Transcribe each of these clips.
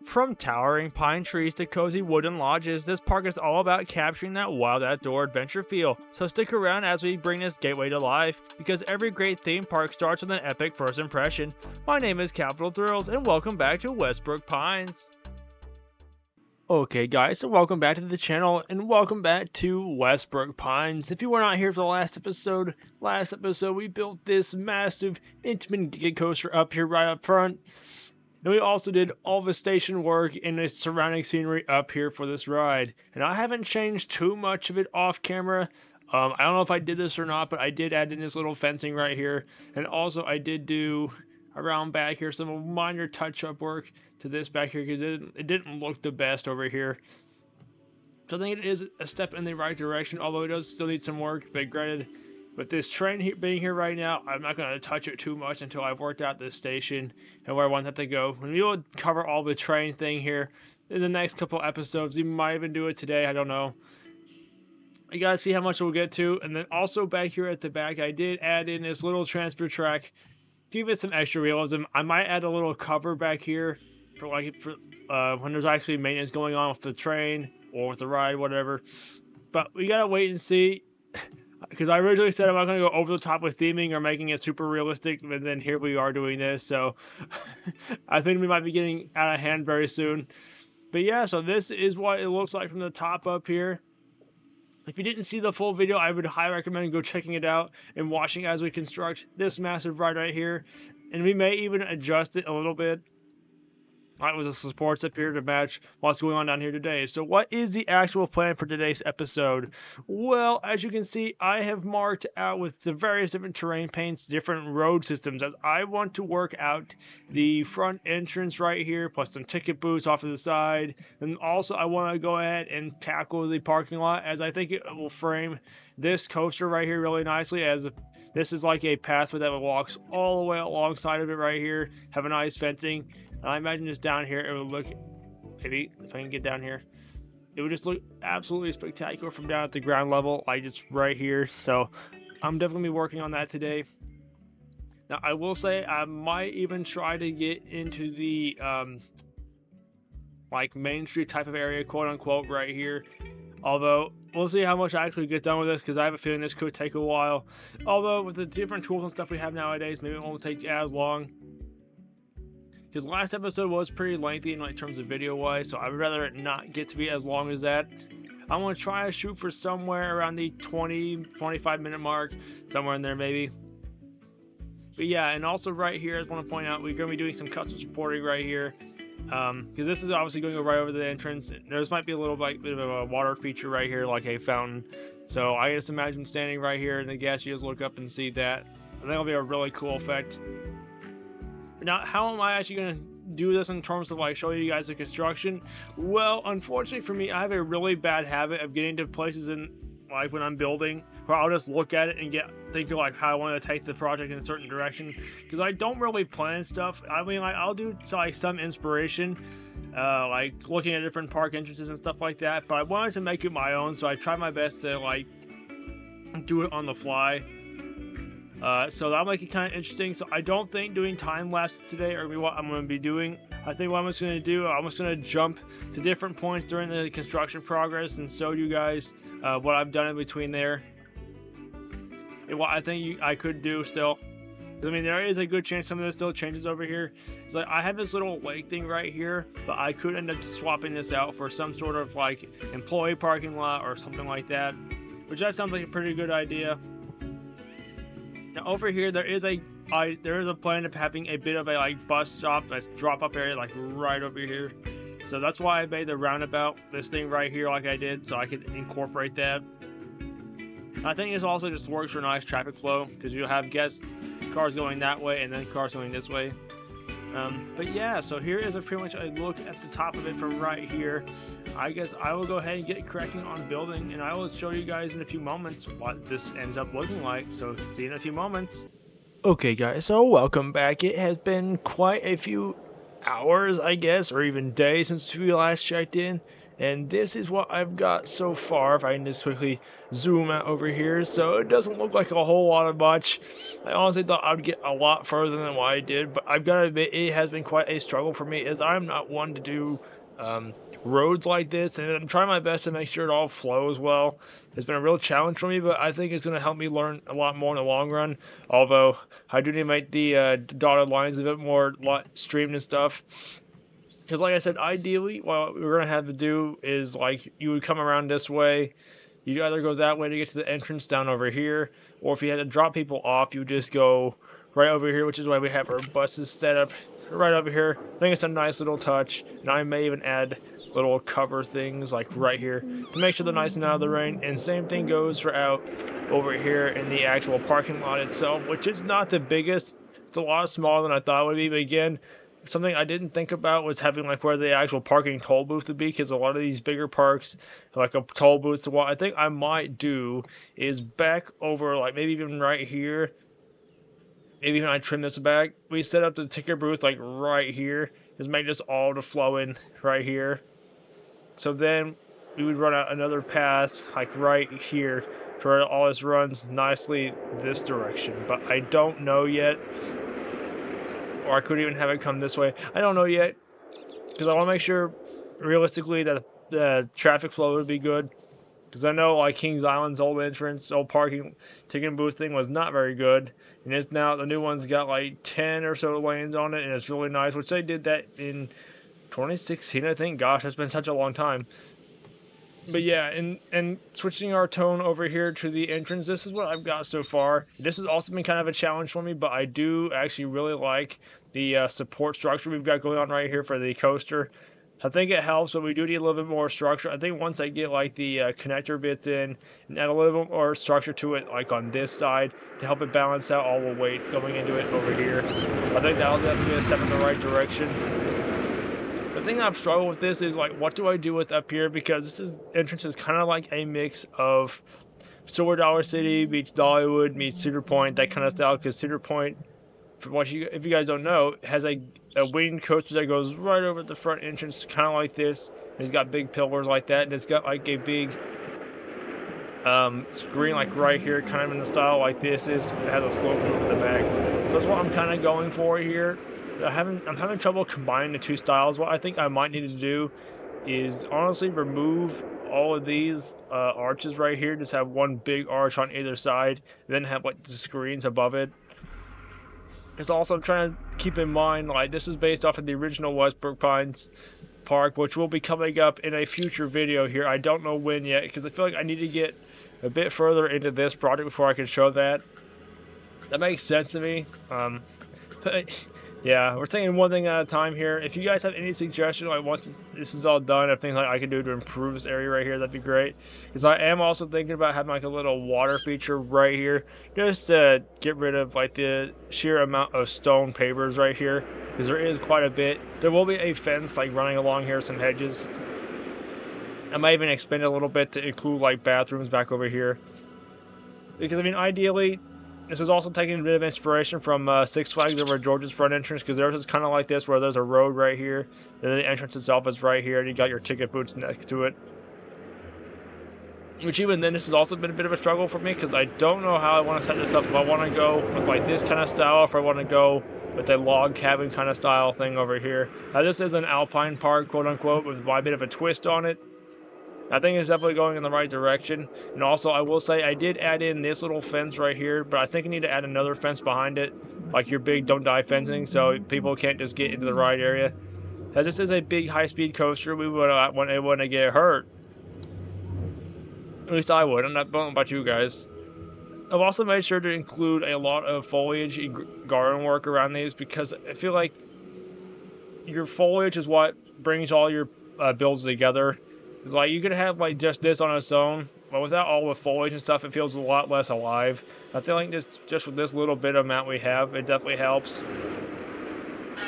From towering pine trees to cozy wooden lodges, this park is all about capturing that wild outdoor adventure feel. So stick around as we bring this gateway to life, because every great theme park starts with an epic first impression. My name is Capital Thrills, and welcome back to West Brooke Pines. Okay guys, so welcome back to the channel, and welcome back to West Brooke Pines. If you were not here for the last episode we built this massive intimate giga coaster up here right up front. And we also did all the station work and the surrounding scenery up here for this ride. And I haven't changed too much of it off camera. I don't know if I did this or not, but I did add in this little fencing right here. And also I did do around back here some minor touch-up work to this back here because it didn't look the best over here. So I think it is a step in the right direction, although it does still need some work. But granted, with this train being here right now, I'm not going to touch it too much until I've worked out this station and where I want that to go. And we will cover all the train thing here in the next couple episodes. We might even do it today, I don't know. You gotta see how much we'll get to. And then also back here at the back, I did add in this little transfer track to give it some extra realism. I might add a little cover back here for when there's actually maintenance going on with the train or with the ride, whatever. But we gotta wait and see. Because I originally said I'm not going to go over the top with theming or making it super realistic, and then here we are doing this, so I think we might be getting out of hand very soon. But yeah, so this is what it looks like from the top up here. If you didn't see the full video, I would highly recommend go checking it out and watching as we construct this massive ride right here. And we may even adjust it a little bit. With the supports up here to match what's going on down here today. So what is the actual plan for today's episode? Well, as you can see, I have marked out with the various different terrain paints, different road systems, as I want to work out the front entrance right here, plus some ticket booths off to the side. And also I want to go ahead and tackle the parking lot, as I think it will frame this coaster right here really nicely, as this is like a pathway that walks all the way alongside of it right here, have a nice fencing. I imagine just down here, it would look, maybe if I can get down here, it would just look absolutely spectacular from down at the ground level, like just right here. So I'm definitely working on that today. Now I will say I might even try to get into the like Main Street type of area, quote unquote, right here. Although we'll see how much I actually get done with this, because I have a feeling this could take a while. Although with the different tools and stuff we have nowadays, maybe it won't take as long. Because last episode was pretty lengthy in terms of video wise, so I would rather it not get to be as long as that. I'm going to try to shoot for somewhere around the 20-25 minute mark, somewhere in there maybe. But yeah, and also right here I just want to point out we're going to be doing some custom supporting right here. Because this is obviously going to go right over the entrance. There's might be a little bit of a water feature right here, like a fountain. So I just imagine standing right here and the guests, you just look up and see that. I think it'll be a really cool effect. Now, how am I actually going to do this in terms of like showing you guys the construction? Well, unfortunately for me, I have a really bad habit of getting to places in like when I'm building where I'll just look at it and think of like how I want to take the project in a certain direction, because I don't really plan stuff. I mean, like I'll do like some inspiration, like looking at different park entrances and stuff like that, but I wanted to make it my own, so I try my best to like do it on the fly. So that'll make it kind of interesting. So I don't think doing time lapses today are what I'm going to be doing. I think what I'm just going to do, I'm just going to jump to different points during the construction progress and show you guys what I've done in between there. And what I think I could do still. I mean, there is a good chance some of this still changes over here. It's like I have this little lake thing right here, but I could end up swapping this out for some sort of like employee parking lot or something like that, which that sounds like a pretty good idea. Now over here there is a plan of having a bit of a like bus stop, a drop up area like right over here. So that's why I made the roundabout, this thing right here like I did, so I could incorporate that. I think this also just works for nice traffic flow, because you'll have guest cars going that way and then cars going this way. But yeah, so here is pretty much a look at the top of it from right here. I guess I will go ahead and get cracking on building, and I will show you guys in a few moments what this ends up looking like. So see you in a few moments. Okay guys, so welcome back. It has been quite a few hours, I guess, or even days since we last checked in, And this is what I've got so far, if I can just quickly zoom out over here. So it doesn't look like a whole lot of much. I honestly thought I would get a lot further than what I did, but I've got to admit it has been quite a struggle for me, as I'm not one to do roads like this, and I'm trying my best to make sure it all flows well. It's been a real challenge for me, but I think it's going to help me learn a lot more in the long run, although I do need to make the dotted lines a bit more streamed and stuff. Because like I said, ideally, what we're going to have to do is, like, you would come around this way, you'd either go that way to get to the entrance down over here, or if you had to drop people off, you would just go right over here, which is why we have our buses set up right over here. I think it's a nice little touch, and I may even add little cover things like right here to make sure they're nice and out of the rain. And same thing goes for out over here in the actual parking lot itself, which is not the biggest. It's a lot smaller than I thought it would be, but again, something I didn't think about was having like where the actual parking toll booth would be, because a lot of these bigger parks like a toll booth. So what I think I might do is back over, like maybe even right here, maybe even I trim this back, we set up the ticket booth like right here, just make this all to flow in right here. So then we would run out another path like right here to where all this runs nicely this direction, but I don't know yet. Or I could even have it come this way. I don't know yet, because I want to make sure realistically that the traffic flow would be good. Because I know like Kings Island's old entrance, old parking ticket booth thing was not very good, and it's now the new one's got like 10 or so lanes on it, and it's really nice. Which they did that in 2016, I think. Gosh, that's been such a long time. But yeah, and switching our tone over here to the entrance, this is what I've got so far. This has also been kind of a challenge for me, but I do actually really like the support structure we've got going on right here for the coaster. I think it helps, but we do need a little bit more structure. I think once I get like the connector bits in and add a little bit more structure to it, like on this side, to help it balance out all the weight going into it over here, I think that'll definitely be a step in the right direction. The thing I've struggled with this is, like, what do I do with up here? Because this entrance is kind of like a mix of Silver Dollar City meets Dollywood meets Cedar Point, that kind of style. Because Cedar Point, if you guys don't know, has a winged coaster that goes right over the front entrance, kind of like this. And it's got big pillars like that, and it's got like a big screen like right here, kind of in the style like this is. It has a slope move in the back. So that's what I'm kind of going for here. I'm having trouble combining the two styles. What I think I might need to do is honestly remove all of these arches right here. Just have one big arch on either side, and then have like the screens above it. It's also trying to keep in mind, like, this is based off of the original West Brooke Pines park, which will be coming up in a future video here. I don't know when yet, because I feel like I need to get a bit further into this project before I can show that. That makes sense to me. But yeah, we're taking one thing at a time here. If you guys have any suggestions, like once this is all done, if things like I can do to improve this area right here, that'd be great. Because I am also thinking about having like a little water feature right here, just to get rid of like the sheer amount of stone pavers right here, because there is quite a bit. There will be a fence like running along here, some hedges. I might even expand it a little bit to include like bathrooms back over here. Because I mean, ideally, this is also taking a bit of inspiration from Six Flags over George's front entrance, because theirs is kind of like this, where there's a road right here, and the entrance itself is right here, and you got your ticket booths next to it. Which even then, this has also been a bit of a struggle for me, because I don't know how I want to set this up. If I want to go with like this kind of style, if I want to go with a log cabin kind of style thing over here. Now this is an alpine park, quote unquote, with a bit of a twist on it. I think it's definitely going in the right direction. And also, I will say, I did add in this little fence right here, but I think I need to add another fence behind it, like your big don't die fencing, so people can't just get into the ride area. As this is a big high-speed coaster, we would want everyone to get hurt. At least I would. I'm not know about you guys. I've also made sure to include a lot of foliage and garden work around these, because I feel like your foliage is what brings all your builds together. It's like you could have like just this on its own, but without all the foliage and stuff, it feels a lot less alive. I feel like just with this little bit amount we have, it definitely helps.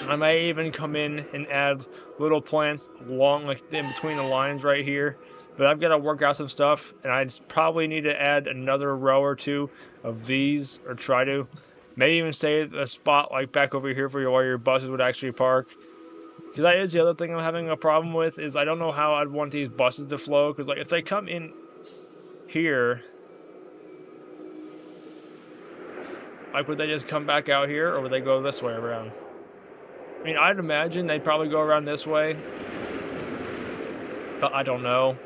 I may even come in and add little plants along like in between the lines right here. But I've got to work out some stuff, and I probably need to add another row or two of these, or try to. Maybe even save a spot like back over here for where your buses would actually park. Because that is the other thing I'm having a problem with, is I don't know how I'd want these buses to flow. Because like if they come in here, like would they just come back out here, or would they go this way around? I mean, I'd imagine they'd probably go around this way, but I don't know.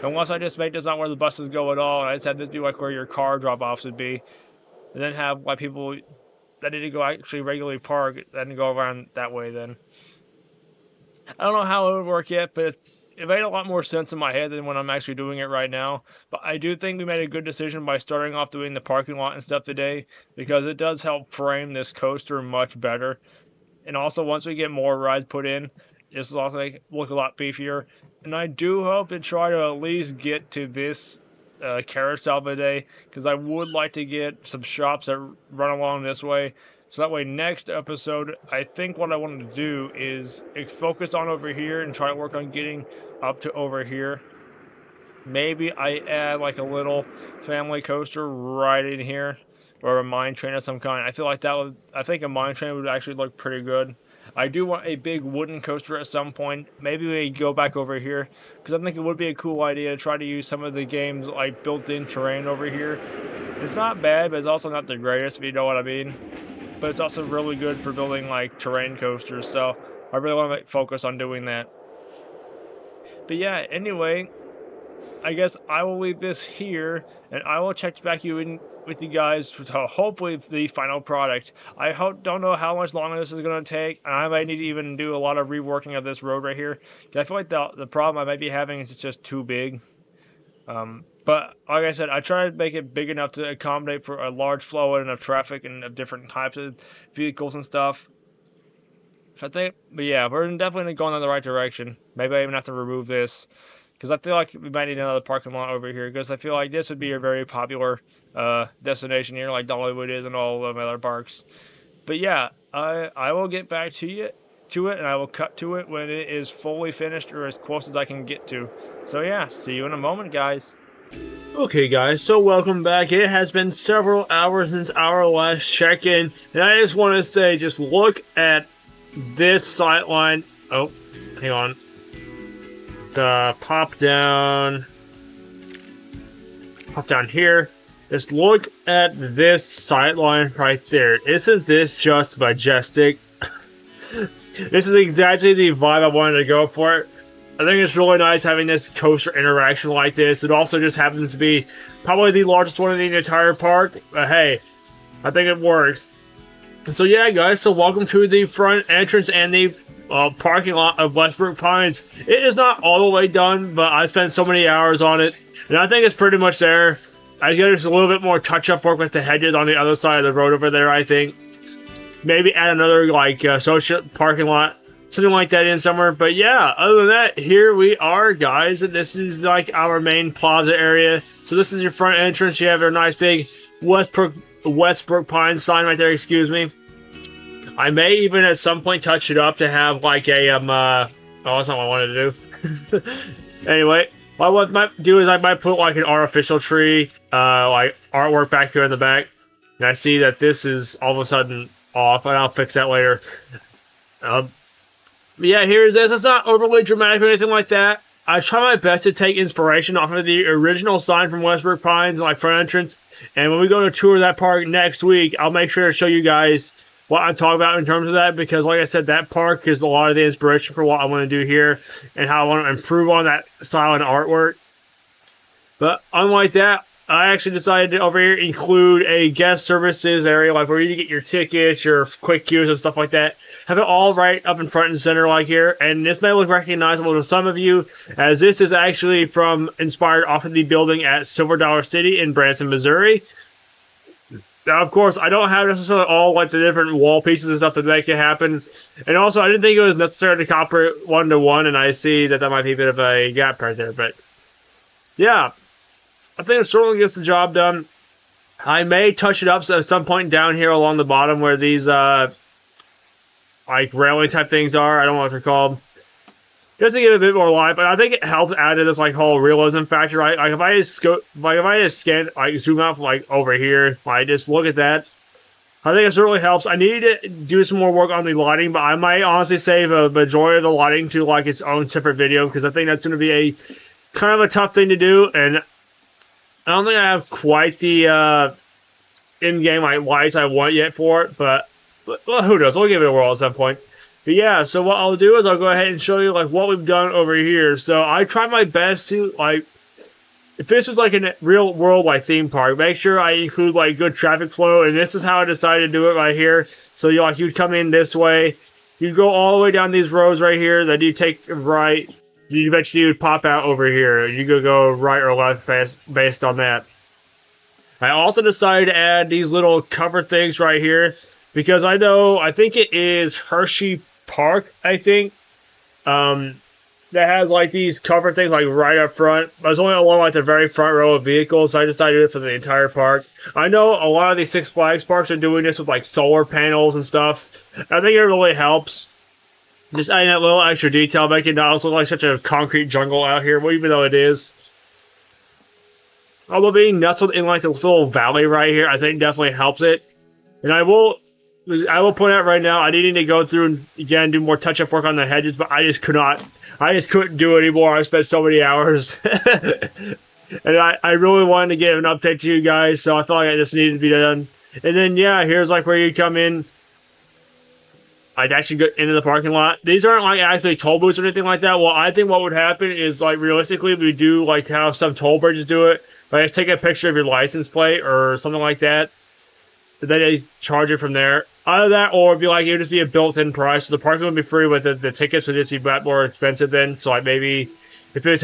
Unless I just make this not where the buses go at all, and I just have this be like where your car drop-offs would be, and then have like people that need to go actually regularly park, then go around that way then. I don't know how it would work yet, but it made a lot more sense in my head than when I'm actually doing it right now. But I do think we made a good decision by starting off doing the parking lot and stuff today, because it does help frame this coaster much better. And also, once we get more rides put in, this will also look a lot beefier. And I do hope to try to at least get to this carousel today, because I would like to get some shops that run along this way. So that way, next episode, I think what I wanted to do is focus on over here and try to work on getting up to over here. Maybe I add like a little family coaster right in here, or a mine train of some kind. I feel like I think a mine train would actually look pretty good. I do want a big wooden coaster at some point. Maybe we go back over here, because I think it would be a cool idea to try to use some of the game's like built-in terrain over here. It's not bad, but it's also not the greatest, if you know what I mean. But it's also really good for building like terrain coasters, so I really want to focus on doing that. But yeah, anyway, I guess I will leave this here, and I will check back in with you guys to hopefully the final product. I don't know how much longer this is going to take, and I might need to even do a lot of reworking of this road right here, because I feel like the problem I might be having is it's just too big. But like I said, I try to make it big enough to accommodate for a large flow and of traffic and of different types of vehicles and stuff. So I think, but yeah, we're definitely going in the right direction. Maybe I even have to remove this, because I feel like we might need another parking lot over here, because I feel like this would be a very popular destination here, like Dollywood is and all of other parks. But yeah, I will get back to it, and I will cut to it when it is fully finished, or as close as I can get to. So yeah, see you in a moment, guys. Okay, guys, so welcome back. It has been several hours since our last check-in, and I just want to say, just look at this sightline. Oh, hang on. Let's pop down here. Just look at this sightline right there. Isn't this just majestic? This is exactly the vibe I wanted to go for. I think it's really nice having this coaster interaction like this. It also just happens to be probably the largest one in the entire park. But hey, I think it works. And so yeah, guys, so welcome to the front entrance and the parking lot of West Brooke Pines. It is not all the way done, but I spent so many hours on it, and I think it's pretty much there. I guess there's a little bit more touch-up work with the hedges on the other side of the road over there, I think. Maybe add another, like, social parking lot, something like that in somewhere. But yeah, other than that, here we are, guys. And this is, like, our main plaza area. So this is your front entrance. You have your nice big West Brooke Pines sign right there, excuse me. I may even at some point touch it up to have, like, a, oh, that's not what I wanted to do. Anyway, what I might do is I might put, like, an artificial tree, like, artwork back here in the back. And I see that this is all of a sudden off, and I'll fix that later. But yeah, here's this. It's not overly dramatic or anything like that. I try my best to take inspiration off of the original sign from West Brooke Pines, like front entrance. And when we go to tour that park next week, I'll make sure to show you guys what I'm talking about in terms of that, because like I said, that park is a lot of the inspiration for what I want to do here and how I want to improve on that style and artwork. But unlike that, I actually decided to over here include a guest services area, like where you get your tickets, your quick queues and stuff like that. Have it all right up in front and center like here, and this may look recognizable to some of you, as this is actually inspired off of the building at Silver Dollar City in Branson, Missouri. Now, of course, I don't have necessarily all like the different wall pieces and stuff to make it happen, and also I didn't think it was necessary to copy it one-to-one, and I see that might be a bit of a gap right there, but yeah, I think it certainly gets the job done. I may touch it up at some point down here along the bottom where these like railing type things are. I don't know what they're called. Just to give it a bit more life, but I think it helps add to this like whole realism factor, right? Like if I just scan, like zoom out like over here, like just look at that, I think this really helps. I need to do some more work on the lighting, but I might honestly save a majority of the lighting to like its own separate video because I think that's going to be a kind of a tough thing to do, and I don't think I have quite the in-game like lights I want yet for it. But well, who knows? I'll give it a whirl at some point. But yeah, so what I'll do is I'll go ahead and show you like what we've done over here. So I try my best to like. If this was like a real world like theme park, make sure I include like good traffic flow, and this is how I decided to do it right here. So you'd come in this way, you'd go all the way down these roads right here, then you take right, you eventually would pop out over here. You could go right or left based on that. I also decided to add these little cover things right here because I think it is Hershey Park, I think. That has like these cover things like right up front. I was only along like the very front row of vehicles, so I decided to do it for the entire park. I know a lot of these Six Flags parks are doing this with like solar panels and stuff. I think it really helps. Just adding that little extra detail, making it not look like such a concrete jungle out here, well, even though it is. Although being nestled in like this little valley right here, I think definitely helps it. And I will point out right now, I need to go through and again do more touch-up work on the hedges, but I just couldn't do it anymore. I spent so many hours. And I really wanted to give an update to you guys, so I felt like I just needed to be done. And then, yeah, here's like where you come in. I'd actually get into the parking lot. These aren't like actually toll booths or anything like that. Well, I think what would happen is like realistically, we do like how some toll bridges do it. Like take a picture of your license plate or something like that. And then they charge it from there. Either that, or it'd be like it would just be a built-in price. So the parking would be free, but the tickets would just be more expensive then. So like maybe if the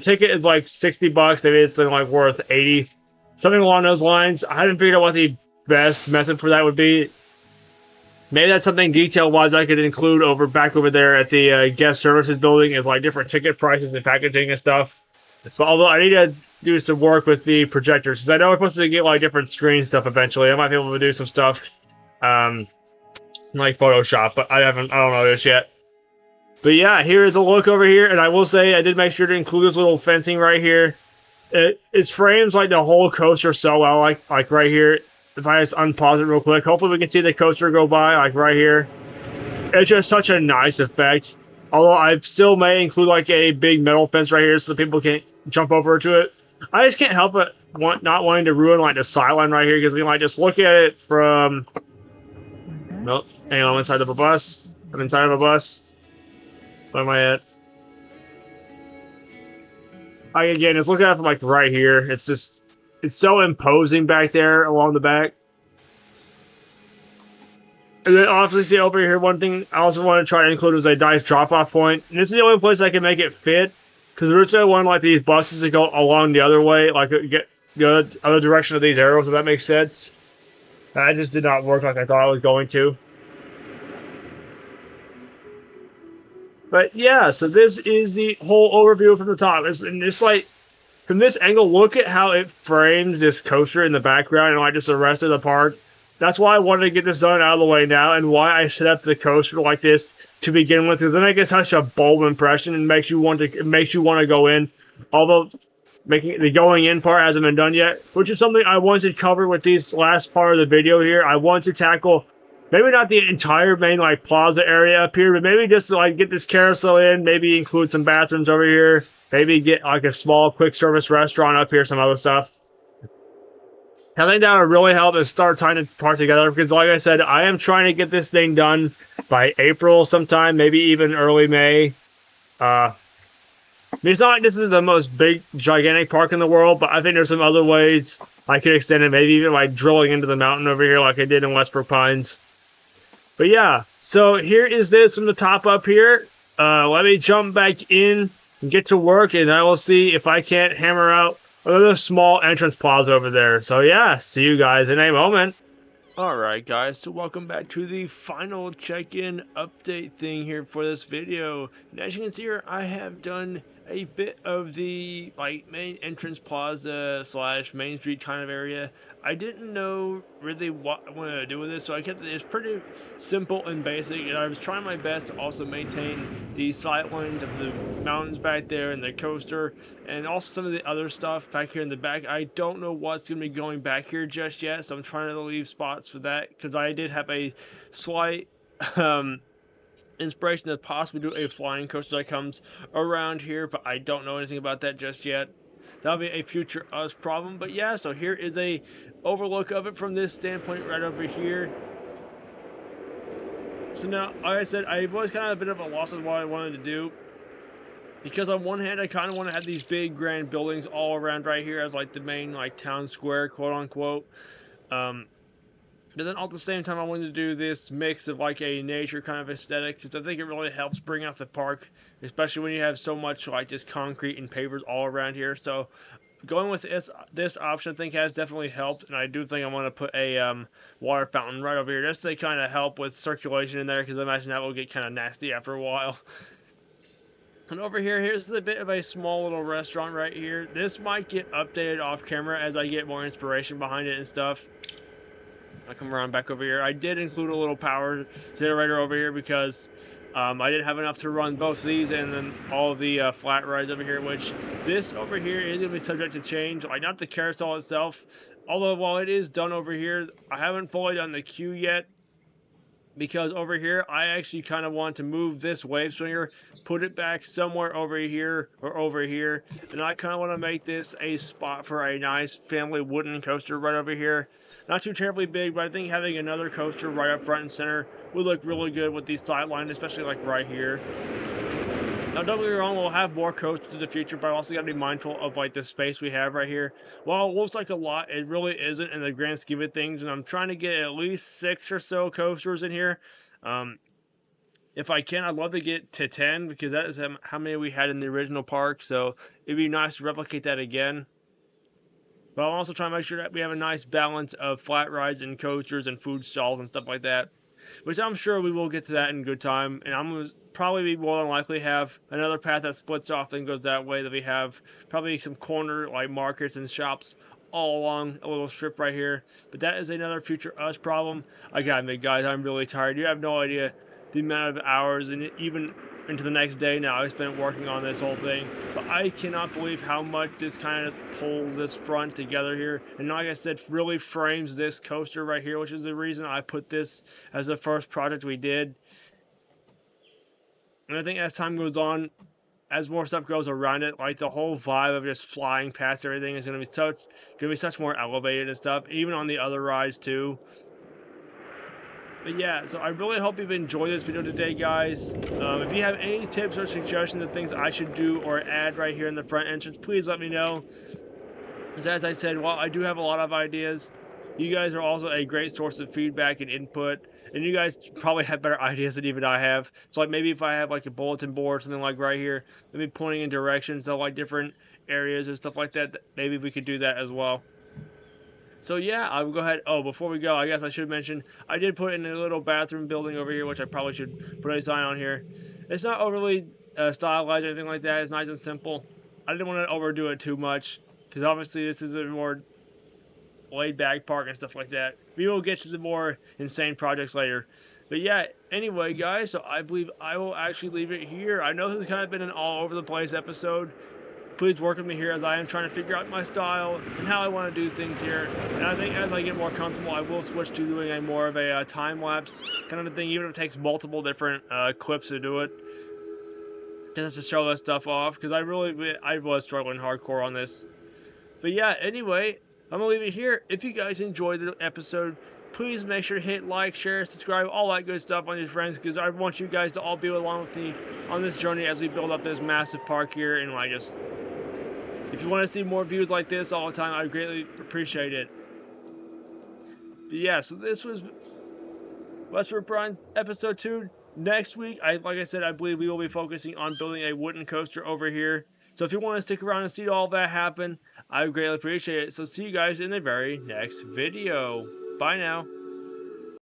ticket is like $60, maybe it's like worth 80, something along those lines. I haven't figured out what the best method for that would be. Maybe that's something detail-wise I could include back over there at the guest services building is like different ticket prices and packaging and stuff. But although I need to do some work with the projectors because I know we're supposed to get like different screen stuff eventually. I might be able to do some stuff like Photoshop, but I don't know this yet. But yeah, here is a look over here, and I will say I did make sure to include this little fencing right here. It frames like the whole coaster so well, like right here. If I just unpause it real quick, hopefully we can see the coaster go by, like right here. It's just such a nice effect. Although I still may include like a big metal fence right here so people can't jump over to it. I just can't help it not wanting to ruin like the sideline right here because you can like just look at it from. Nope, hang on, I'm inside of a bus. I'm inside of a bus. Where am I at? Again, just look at it from like right here. It's so imposing back there along the back. And then obviously over here, one thing I also want to try to include was a nice drop-off point. And this is the only place I can make it fit. Because originally I wanted like these buses to go along the other way, like get the other direction of these arrows, if that makes sense. That just did not work like I thought I was going to. But yeah, so this is the whole overview from the top. And it's like, from this angle, look at how it frames this coaster in the background and like just the rest of the park. That's why I wanted to get this done out of the way now, and why I set up the coaster like this to begin with, because then it gets such a bold impression and makes you want to go in. Although making the going in part hasn't been done yet, which is something I wanted to cover with these last part of the video here. I want to tackle maybe not the entire main like plaza area up here, but maybe just to, like get this carousel in, maybe include some bathrooms over here, maybe get like a small quick service restaurant up here, some other stuff. I think that would really help us start tying the part together because, like I said, I am trying to get this thing done by April sometime, maybe even early May. It's not like this is the most big, gigantic park in the world, but I think there's some other ways I could extend it, maybe even like drilling into the mountain over here like I did in West Brooke Pines. But yeah, so here is this from the top up here. Let me jump back in and get to work, and I will see if I can't hammer out another small entrance plaza over there. So yeah, see you guys in a moment. Alright guys, so welcome back to the final check-in update thing here for this video. And as you can see here, I have done a bit of the like main entrance plaza slash main street kind of area. I didn't know really what I wanted to do with this, so I kept it. It's pretty simple and basic, and I was trying my best to also maintain the sight lines of the mountains back there and the coaster, and also some of the other stuff back here in the back. I don't know what's going to be going back here just yet, so I'm trying to leave spots for that, because I did have a slight um, inspiration to possibly do a flying coaster that comes around here, but I don't know anything about that just yet. That'll be a future us problem. But yeah, so here is a overlook of it from this standpoint right over here. So now, like I said, I was kind of a bit of a loss on what I wanted to do, because on one hand I kind of want to have these big grand buildings all around right here as like the main like town square, quote unquote. But then at the same time, I wanted to do this mix of like a nature kind of aesthetic, because I think it really helps bring out the park, especially when you have so much like just concrete and pavers all around here. So going with this option, I think has definitely helped, and I do think I want to put a water fountain right over here just to kind of help with circulation in there, because I imagine that will get kind of nasty after a while. And over here, here's a bit of a small little restaurant right here. This might get updated off camera as I get more inspiration behind it and stuff. I'll come around back over here. I did include a little power generator over here because I didn't have enough to run both these and then all of the flat rides over here, which this over here is going to be subject to change. Like, not the carousel itself, although while it is done over here, I haven't fully done the queue yet, because over here I actually kind of want to move this wave swinger, put it back somewhere over here or over here, and I kind of want to make this a spot for a nice family wooden coaster right over here. Not too terribly big, but I think having another coaster right up front and center would look really good with these sidelines, especially like right here. Now, don't get me wrong, we'll have more coasters in the future, but I also got to be mindful of like the space we have right here. While it looks like a lot, it really isn't in the grand scheme of things, and I'm trying to get at least 6 or so coasters in here. If I can, I'd love to get to 10, because that is how many we had in the original park, so it'd be nice to replicate that again. But I'm also trying to make sure that we have a nice balance of flat rides and coasters and food stalls and stuff like that, which I'm sure we will get to that in good time. And I'm going to probably be more than likely have another path that splits off and goes that way, that we have probably some corner like markets and shops all along a little strip right here. But that is another future us problem. I gotta admit, guys, I'm really tired. You have no idea the amount of hours, and even into the next day now I spent working on this whole thing. But I cannot believe how much this kind of just pulls this front together here, and like I said, really frames this coaster right here, which is the reason I put this as the first project we did. And I think as time goes on, as more stuff goes around it, like the whole vibe of just flying past everything is going to be such more elevated and stuff, even on the other rides too. But yeah, so I really hope you've enjoyed this video today, guys. If you have any tips or suggestions of things I should do or add right here in the front entrance, please let me know. Because as I said, while I do have a lot of ideas, you guys are also a great source of feedback and input. And you guys probably have better ideas than even I have. So like maybe if I have like a bulletin board or something like right here, maybe pointing in directions to like different areas and stuff like that, maybe we could do that as well. So yeah, I will go ahead. Oh, before we go, I guess I should mention, I did put in a little bathroom building over here, which I probably should put a sign on here. It's not overly stylized or anything like that. It's nice and simple. I didn't want to overdo it too much, because obviously this is a more laid back park and stuff like that. We will get to the more insane projects later. But yeah, anyway, guys, so I believe I will actually leave it here. I know this has kind of been an all over the place episode. Please work with me here as I am trying to figure out my style and how I want to do things here. And I think as I get more comfortable, I will switch to doing a more of a time-lapse kind of a thing, even if it takes multiple different clips to do it, just to show that stuff off, because I was struggling hardcore on this. But yeah, anyway, I'm going to leave it here. If you guys enjoyed the episode, please make sure to hit like, share, subscribe, all that good stuff on your friends, because I want you guys to all be along with me on this journey as we build up this massive park here. And like, just, if you want to see more views like this all the time, I greatly appreciate it. But yeah, so this was West Brooke Pines episode 2. Next week, like I said, I believe we will be focusing on building a wooden coaster over here. So if you want to stick around and see all that happen, I would greatly appreciate it. So see you guys in the very next video. Bye now.